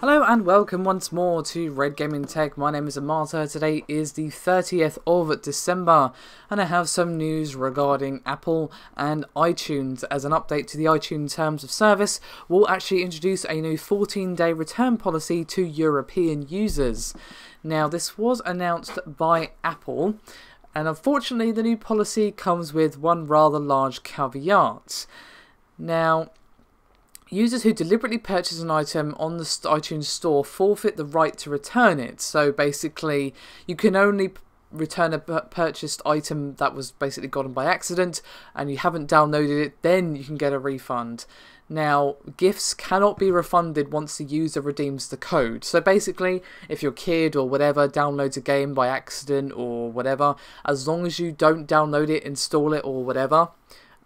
Hello and welcome once more to Red Gaming Tech. My name is Amata. Today is the 30th of December and I have some news regarding Apple and iTunes. As an update to the iTunes terms of service, we'll actually introduce a new 14-day return policy to European users. Now, this was announced by Apple, and unfortunately the new policy comes with one rather large caveat. Now, users who deliberately purchase an item on the iTunes store forfeit the right to return it. So basically, you can only return a purchased item that was basically gotten by accident and you haven't downloaded it, then you can get a refund. Now, gifts cannot be refunded once the user redeems the code. So basically, if your kid or whatever downloads a game by accident or whatever, as long as you don't download it, install it or whatever,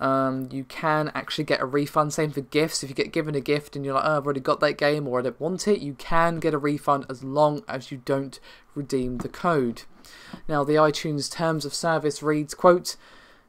you can actually get a refund. Same for gifts. If you get given a gift and you're like, oh, I've already got that game or I don't want it, you can get a refund as long as you don't redeem the code. Now, the iTunes terms of service reads, quote,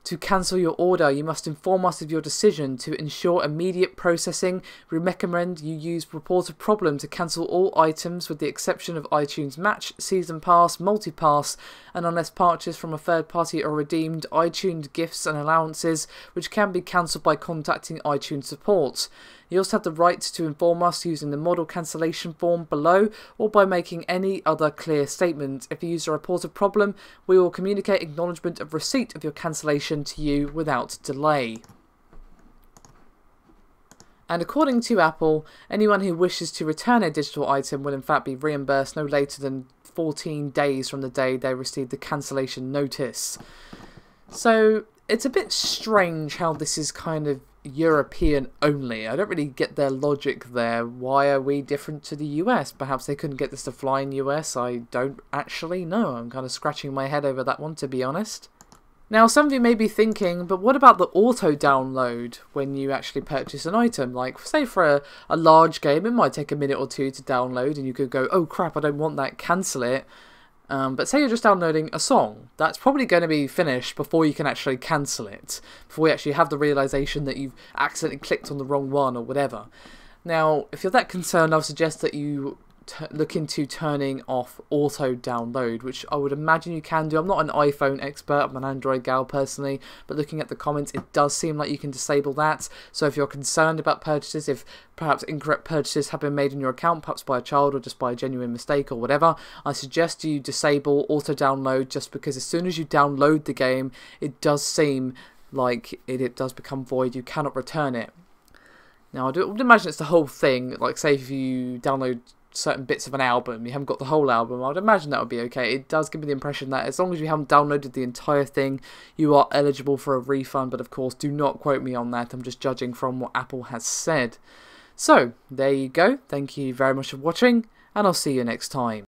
"To cancel your order, you must inform us of your decision. To ensure immediate processing, we recommend you use Report a Problem to cancel all items with the exception of iTunes Match, Season Pass, Multi-Pass, and unless purchased from a third party or redeemed, iTunes gifts and allowances, which can be cancelled by contacting iTunes support. You also have the right to inform us using the model cancellation form below or by making any other clear statement. If you use a Report a Problem, we will communicate acknowledgement of receipt of your cancellation to you without delay." And according to Apple, anyone who wishes to return a digital item will in fact be reimbursed no later than 14 days from the day they receive the cancellation notice. So it's a bit strange how this is kind of European only. I don't really get their logic there. Why are we different to the US? Perhaps they couldn't get this to fly in US. I don't actually know. I'm kind of scratching my head over that one, to be honest. Now, some of you may be thinking, but what about the auto download when you actually purchase an item? Like, say for a large game, it might take a minute or two to download and you could go, oh crap, I don't want that, cancel it. But say you're just downloading a song, that's probably going to be finished before you can actually cancel it, before you actually have the realization that you've accidentally clicked on the wrong one or whatever. Now, if you're that concerned, I would suggest that you look into turning off auto download, which I would imagine you can do. I'm not an iPhone expert, I'm an Android gal personally, but looking at the comments, it does seem like you can disable that. So if you're concerned about purchases, if perhaps incorrect purchases have been made in your account, perhaps by a child or just by a genuine mistake or whatever, I suggest you disable auto download, just because as soon as you download the game, it does seem like it does become void. You cannot return it. Now, I would imagine it's the whole thing. Like, say if you download certain bits of an album, you haven't got the whole album, I would imagine that would be okay. It does give me the impression that as long as you haven't downloaded the entire thing, you are eligible for a refund, but of course do not quote me on that. I'm just judging from what Apple has said. So there you go. Thank you very much for watching and I'll see you next time.